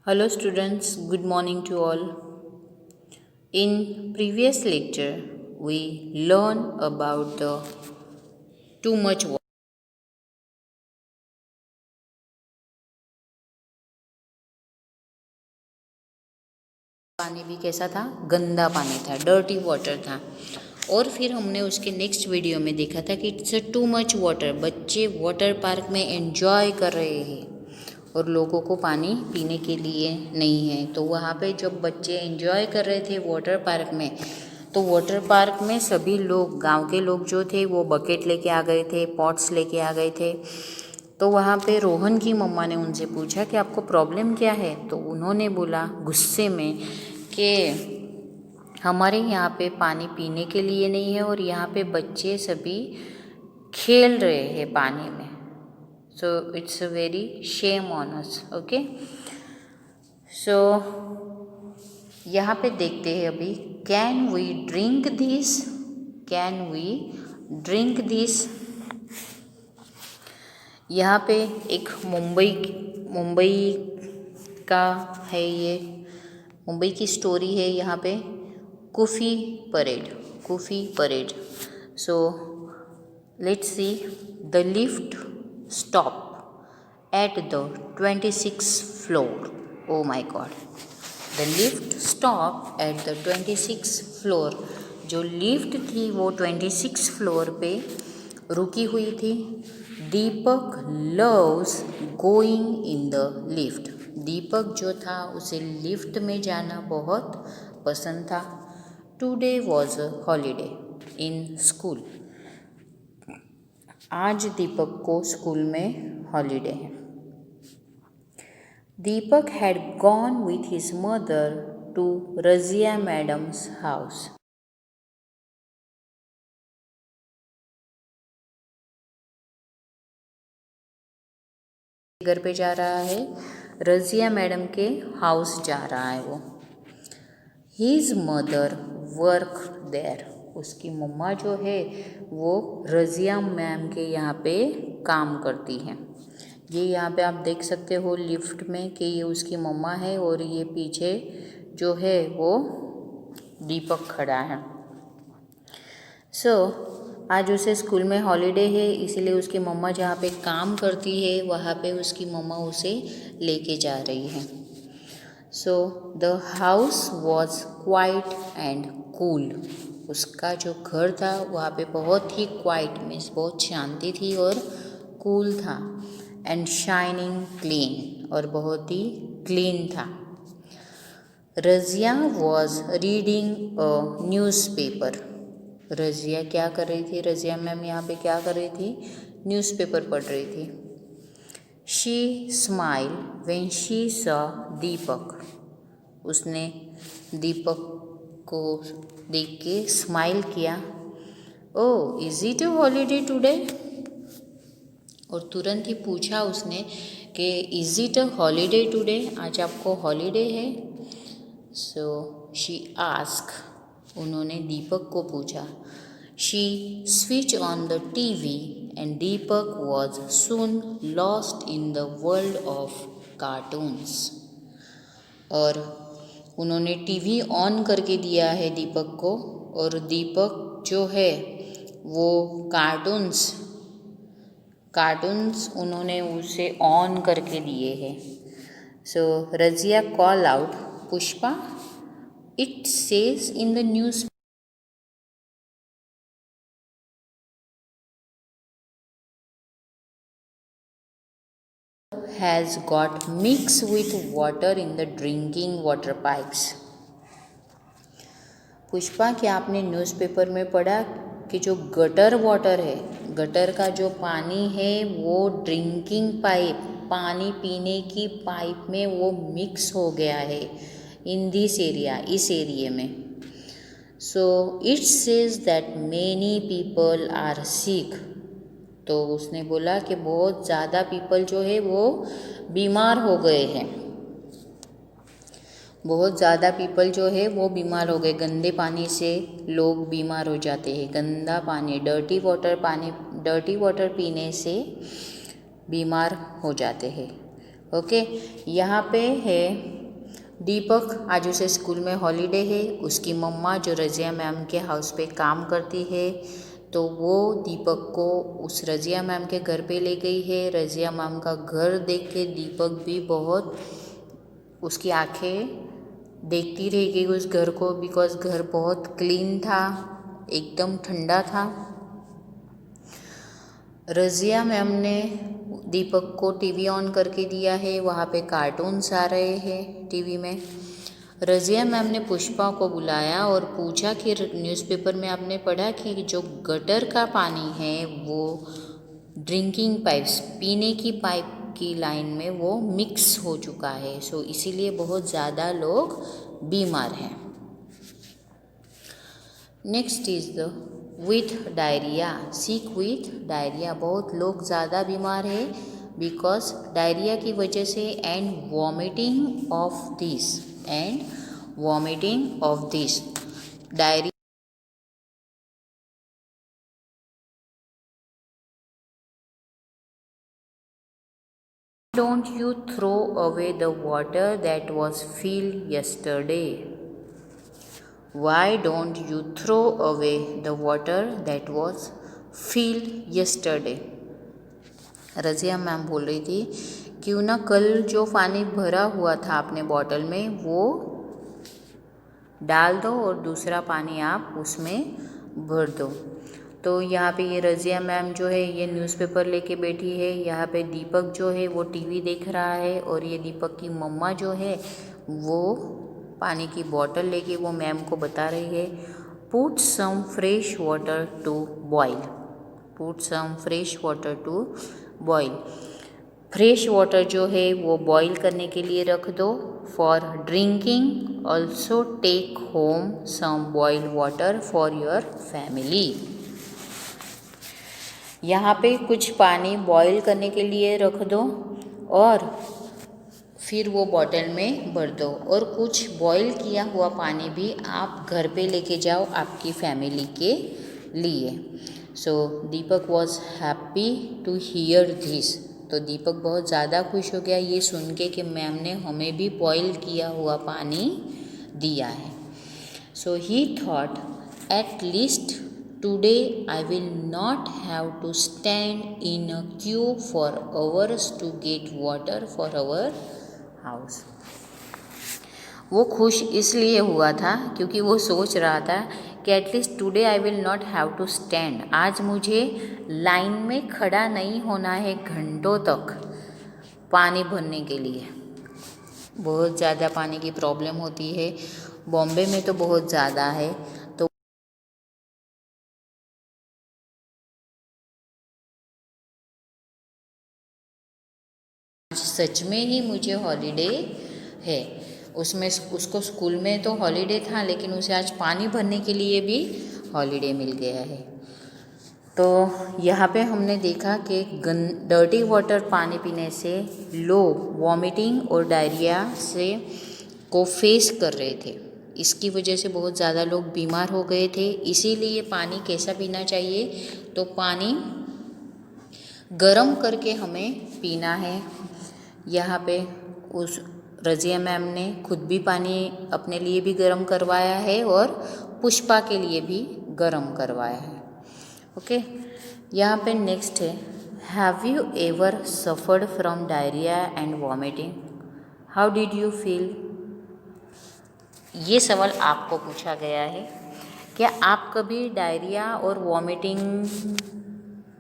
Hello students, good morning to all. In previous lecture, we learned about the too much water. पानी भी कैसा था? गंदा पानी था, डर्टी वाटर था। और फिर हमने उसके नेक्स्ट वीडियो में देखा था कि it's a too much water. बच्चे वाटर पार्क में एंजॉय कर रहे हैं और लोगों को पानी पीने के लिए नहीं है। तो वहाँ पे जब बच्चे एंजॉय कर रहे थे वाटर पार्क में, तो वाटर पार्क में सभी लोग, गांव के लोग जो थे वो बकेट लेके आ गए थे, पॉट्स लेके आ गए थे। तो वहाँ पे रोहन की मम्मा ने उनसे पूछा कि आपको प्रॉब्लम क्या है। तो उन्होंने बोला गुस्से में कि हमारे यहाँ पे पानी पीने के लिए नहीं है और यहाँ पे बच्चे सभी खेल रहे हैं पानी में। So it's a very shame on us. Okay, so यहाँ पे देखते हैं अभी, can we drink this, can we drink this. यहाँ पे एक मुंबई का है, ये मुंबई की स्टोरी है। यहाँ पे कुफी परेड। So let's see, the lift stop at the 26th floor. Oh my God, the lift stop at the 26th floor. जो लिफ्ट थी वो 26 फ्लोर पे रुकी हुई थी। Deepak loves going in the lift. Deepak जो था उसे लिफ्ट में जाना बहुत पसंद था। Today was a holiday in school. आज दीपक को स्कूल में हॉलीडे है। दीपक had gone with his mother to Razia madam's house. घर पे जा रहा है, रजिया मैडम के हाउस जा रहा है वो। His mother worked there. उसकी मम्मा जो है वो रजिया मैम के यहाँ पे काम करती है। ये यहाँ पे आप देख सकते हो लिफ्ट में कि ये उसकी मम्मा है और ये पीछे जो है वो दीपक खड़ा है। सो आज उसे स्कूल में हॉलीडे है, इसीलिए उसकी मम्मा जहाँ पे काम करती है वहाँ पे उसकी मम्मा उसे लेके जा रही है। So the house was quiet and cool. उसका जो घर था वहाँ पे बहुत ही क्वाइट मीन्स बहुत शांति थी और कूल था। एंड शाइनिंग क्लीन, और बहुत ही क्लीन था। Razia was reading a newspaper. Razia क्या कर रही थी? रजिया मैम यहाँ पे क्या कर रही थी? न्यूज़पेपर पढ़ रही थी। She smile when she saw Deepak. उसने दीपक को देख के स्माइल किया। Oh, is it a holiday today? और तुरंत ही पूछा उसने कि is it a holiday today? आज आपको हॉलीडे है? सो शी आस्क, उन्होंने दीपक को पूछा। She switch on the TV and Deepak was soon lost in the world of cartoons. और उन्होंने टीवी ऑन करके दिया है दीपक को, और दीपक जो है वो कार्टून्स उन्होंने उसे ऑन करके दिए हैं। So Razia call out, Pushpa, it says in the news has got mixed with water in the drinking water pipes. Pushpa, क्या आपने न्यूज़पेपर में पढ़ा कि जो गटर वाटर है, गटर का जो पानी है वो ड्रिंकिंग पाइप, पानी पीने की पाइप में वो मिक्स हो गया है इन दिस एरिया, इस एरिए में। So it says that many people are sick. तो उसने बोला कि बहुत ज़्यादा पीपल जो है वो बीमार हो गए हैं। बहुत ज़्यादा पीपल जो है वो बीमार हो गए। गंदे पानी से लोग बीमार हो जाते हैं। गंदा पानी, डर्टी वाटर पीने से बीमार हो जाते हैं। ओके, यहाँ पे है दीपक, आज उसे स्कूल में हॉलीडे है। उसकी मम्मा जो रज़िया मैम के हाउस पे काम करती है, तो वो दीपक को उस रज़िया मैम के घर पे ले गई है। रज़िया मैम का घर देख के दीपक भी बहुत, उसकी आंखें देखती रह गई उस घर को, बिकॉज घर बहुत क्लीन था, एकदम ठंडा था। रज़िया मैम ने दीपक को टीवी ऑन करके दिया है, वहाँ पे कार्टून्स आ रहे हैं टीवी में। रज़िया मैम ने पुष्पा को बुलाया और पूछा कि न्यूज़पेपर में आपने पढ़ा कि जो गटर का पानी है वो ड्रिंकिंग पाइप्स, पीने की पाइप की लाइन में वो मिक्स हो चुका है, सो इसीलिए बहुत ज़्यादा लोग बीमार हैं। Next is the with diarrhoea, sick with diarrhoea, बहुत लोग ज़्यादा बीमार है बिकॉज डायरिया की वजह से, and vomiting of this diarrhoea. Don't you throw away the water that was filled yesterday? Why don't you throw away the water that was filled yesterday? Razia ma'am बोल रही थी, क्यों ना कल जो पानी भरा हुआ था अपने बॉटल में वो डाल दो और दूसरा पानी आप उसमें भर दो। तो यहाँ पे ये रज़िया मैम जो है ये न्यूज़पेपर लेके बैठी है, यहाँ पे दीपक जो है वो टीवी देख रहा है, और ये दीपक की मम्मा जो है वो पानी की बोतल लेके वो मैम को बता रही है, put some fresh water to boil, put some fresh water to boil. Fresh water जो है वो बॉईल करने के लिए रख दो। For drinking also take home some boiled water for your family. यहाँ पे कुछ पानी बॉईल करने के लिए रख दो और फिर वो बॉटल में भर दो, और कुछ बॉईल किया हुआ पानी भी आप घर पे लेके जाओ आपकी फैमिली के लिए। So Deepak was happy to hear this, तो दीपक बहुत ज़्यादा खुश हो गया ये सुन के कि मैम ने हमें भी बॉईल किया हुआ पानी दिया है। So he thought, at least today I will not have to stand in a queue for hours to get water for our house. वो खुश इसलिए हुआ था क्योंकि वो सोच रहा था कि at least today I will not have to stand, आज मुझे लाइन में खड़ा नहीं होना है घंटों तक पानी भरने के लिए। बहुत ज़्यादा पानी की प्रॉब्लम होती है, बॉम्बे में तो बहुत ज़्यादा है। तो सच में ही मुझे हॉलीडे है, उसमें उसको स्कूल में तो हॉलीडे था, लेकिन उसे आज पानी भरने के लिए भी हॉलीडे मिल गया है। तो यहाँ पे हमने देखा कि डर्टी वाटर पानी पीने से लोग वॉमिटिंग और डायरिया से को फेस कर रहे थे, इसकी वजह से बहुत ज़्यादा लोग बीमार हो गए थे। इसीलिए पानी कैसा पीना चाहिए, तो पानी गरम करके हमें पीना है। यहाँ पे उस रज़िया मैम ने खुद भी पानी अपने लिए भी गर्म करवाया है और पुष्पा के लिए भी गर्म करवाया है। ओके, यहाँ पे नेक्स्ट है, have you ever suffered from diarrhoea and vomiting, how did you feel. ये सवाल आपको पूछा गया है, क्या आप कभी डायरिया और वॉमिटिंग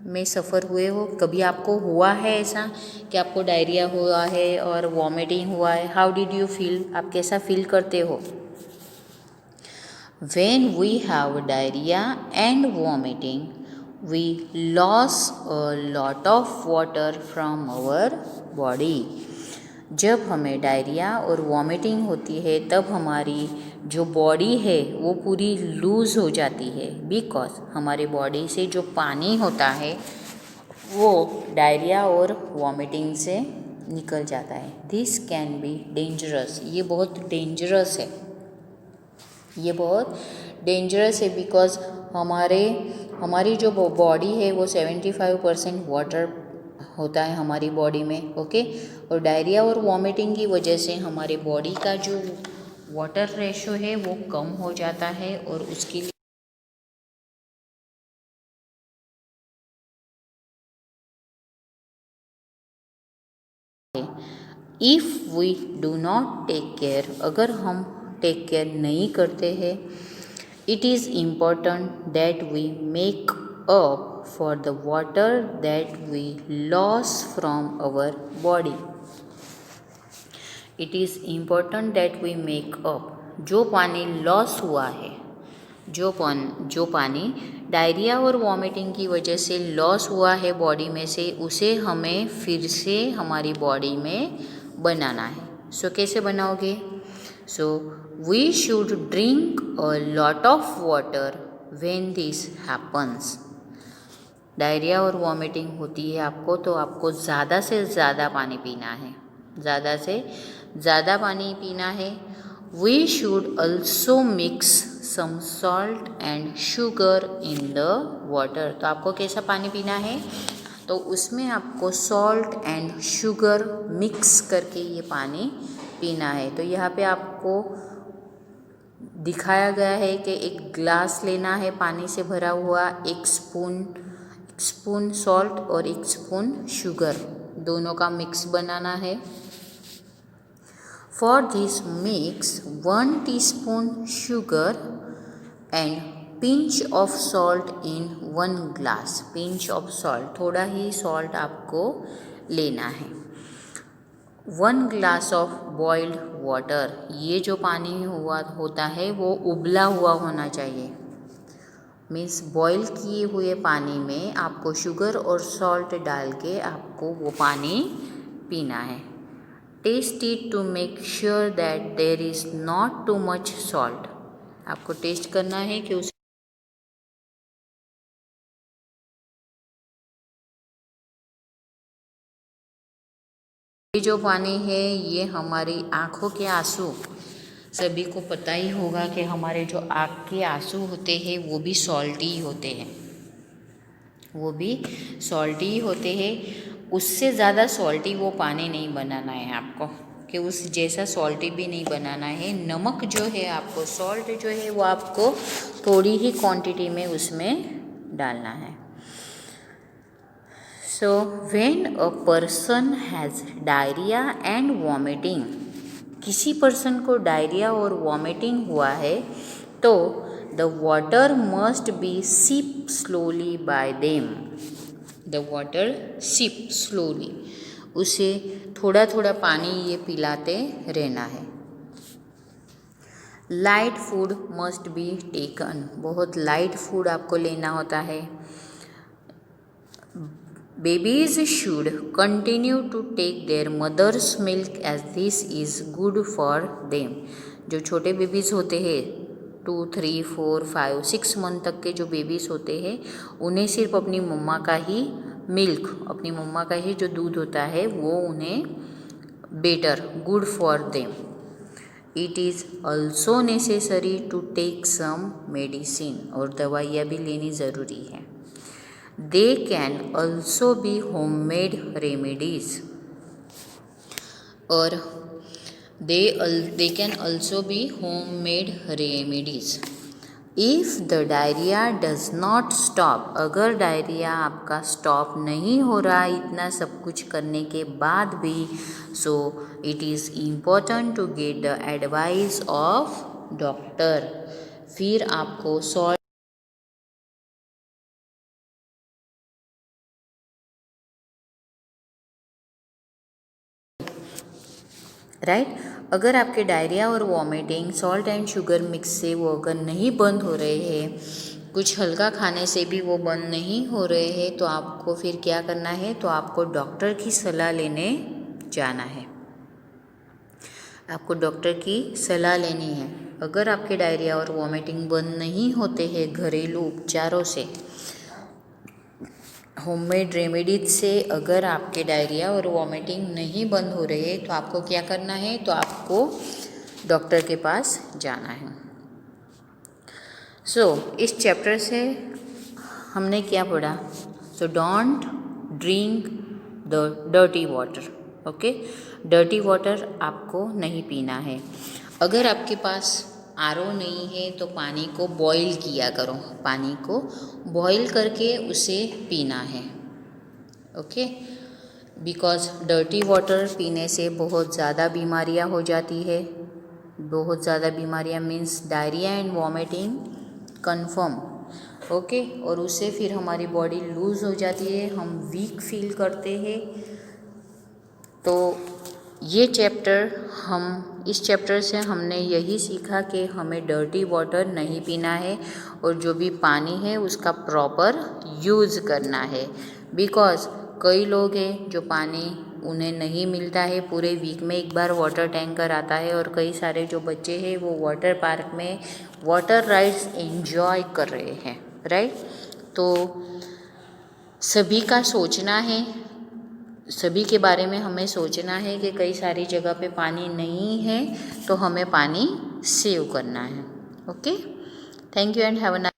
में सफ़र हुए हो, कभी आपको हुआ है ऐसा कि आपको डायरिया हुआ है और वॉमिटिंग हुआ है, हाउ डिड यू फील, आप कैसा फील करते हो। When we have diarrhoea and vomiting we loss a lot of water from our body. जब हमें डायरिया और वॉमिटिंग होती है तब हमारी जो बॉडी है वो पूरी लूज़ हो जाती है, बिकॉज हमारे बॉडी से जो पानी होता है वो डायरिया और वॉमिटिंग से निकल जाता है। दिस कैन बी डेंजरस, ये बहुत डेंजरस है, ये बहुत डेंजरस है, बिकॉज हमारी जो बॉडी है वो 75% वाटर होता है हमारी बॉडी में, ओके। और डायरिया और वॉमिटिंग की वजह से हमारे बॉडी का जो वाटर रेशो है वो कम हो जाता है, और उसके लिए if we do not take care, अगर हम टेक केयर नहीं करते हैं, it is important that we make up for the water that we loss from our body. It is important that we make up, जो पानी loss हुआ है, जो पानी डायरिया और वॉमिटिंग की वजह से लॉस हुआ है बॉडी में से, उसे हमें फिर से हमारी बॉडी में बनाना है। सो कैसे बनाओगे? So we should drink a lot of water when this happens. Diarrhoea और वॉमिटिंग होती है आपको, तो आपको ज़्यादा से ज़्यादा पानी पीना है, ज़्यादा से ज़्यादा पानी पीना है। We should also mix some salt and sugar in the water. तो आपको कैसा पानी पीना है? तो उसमें आपको सॉल्ट एंड शुगर मिक्स करके ये पानी पीना है। तो यहाँ पे आपको दिखाया गया है कि एक ग्लास लेना है पानी से भरा हुआ, एक स्पून सॉल्ट और एक स्पून शुगर, दोनों का मिक्स बनाना है। For this mix 1 teaspoon sugar and pinch of salt in 1 glass। Pinch of salt, थोड़ा ही सॉल्ट आपको लेना है। 1 glass ऑफ बॉइल्ड वाटर, ये जो पानी होता है वो उबला हुआ होना चाहिए। मीन्स बॉईल किए हुए पानी में आपको शुगर और सॉल्ट डाल के आपको वो पानी पीना है। Test it to make sure that there is not too much salt. आपको टेस्ट करना है कि उस ये जो पानी है ये हमारी आँखों के आंसू, सभी को पता ही होगा कि हमारे जो आँख के आंसू होते हैं वो भी सॉल्टी होते हैं, वो भी सॉल्टी होते हैं। उससे ज़्यादा सॉल्टी वो पानी नहीं बनाना है आपको, कि उस जैसा सॉल्टी भी नहीं बनाना है। नमक जो है आपको, सॉल्ट जो है वो आपको थोड़ी ही क्वांटिटी में उसमें डालना है। So when a person has diarrhoea and vomiting, किसी पर्सन को डायरिया और वॉमिटिंग हुआ है तो the water must be sip slowly by them. The water sip slowly, उसे थोड़ा थोड़ा पानी ये पिलाते रहना है। Light food must be taken, बहुत लाइट फूड आपको लेना होता है। Babies should continue to take their mother's milk as this is good for them। जो छोटे बेबीज़ होते हैं 2, 3, 4, 5, 6 मंथ तक के जो बेबीज़ होते हैं, उन्हें सिर्फ अपनी मम्मा का ही मिल्क, अपनी मम्मा का ही जो दूध होता है वो उन्हें better, good for them. It is also necessary to take some medicine, और दवाइयाँ भी लेनी ज़रूरी है। They can also be homemade remedies, और they can also be homemade remedies। If the diarrhea does not stop, अगर डायरिया आपका stop नहीं हो रहा इतना सब कुछ करने के बाद भी, so it is important to get the advice of doctor। फिर आपको सॉल्ट राइट। अगर आपके डायरिया और vomiting salt and sugar mix से वो अगर नहीं बंद हो रहे हैं, कुछ हल्का खाने से भी वो बंद नहीं हो रहे हैं, तो आपको फिर क्या करना है? तो आपको डॉक्टर की सलाह लेने जाना है, आपको डॉक्टर की सलाह लेनी है। अगर आपके डायरिया और वॉमिटिंग बंद नहीं होते हैं घरेलू उपचारों से, होममेड रेमेडीज से अगर आपके डायरिया और वॉमिटिंग नहीं बंद हो रहे तो आपको क्या करना है? तो आपको डॉक्टर के पास जाना है। इस चैप्टर से हमने क्या पढ़ा? Don't drink dirty water. Okay, dirty water आपको नहीं पीना है। अगर आपके पास आरओ नहीं है तो पानी को बॉईल किया करो, पानी को बॉईल करके उसे पीना है। ओके, बिकॉज़ डर्टी वाटर पीने से बहुत ज़्यादा बीमारियां हो जाती है। बहुत ज़्यादा बीमारियां means diarrhoea and vomiting confirm. Okay, और उससे फिर हमारी बॉडी लूज़ हो जाती है, हम वीक फील करते हैं। तो ये चैप्टर इस चैप्टर से हमने यही सीखा कि हमें डर्टी वाटर नहीं पीना है और जो भी पानी है उसका प्रॉपर यूज़ करना है। बिकॉज़ कई लोग हैं जो पानी उन्हें नहीं मिलता है, पूरे वीक में एक बार वाटर टैंकर आता है, और कई सारे जो बच्चे हैं वो वाटर पार्क में वाटर राइड्स एंजॉय कर रहे हैं, राइट। तो सभी का सोचना है, सभी के बारे में हमें सोचना है कि कई सारी जगह पे पानी नहीं है तो हमें पानी सेव करना है। Okay, thank you and have a nice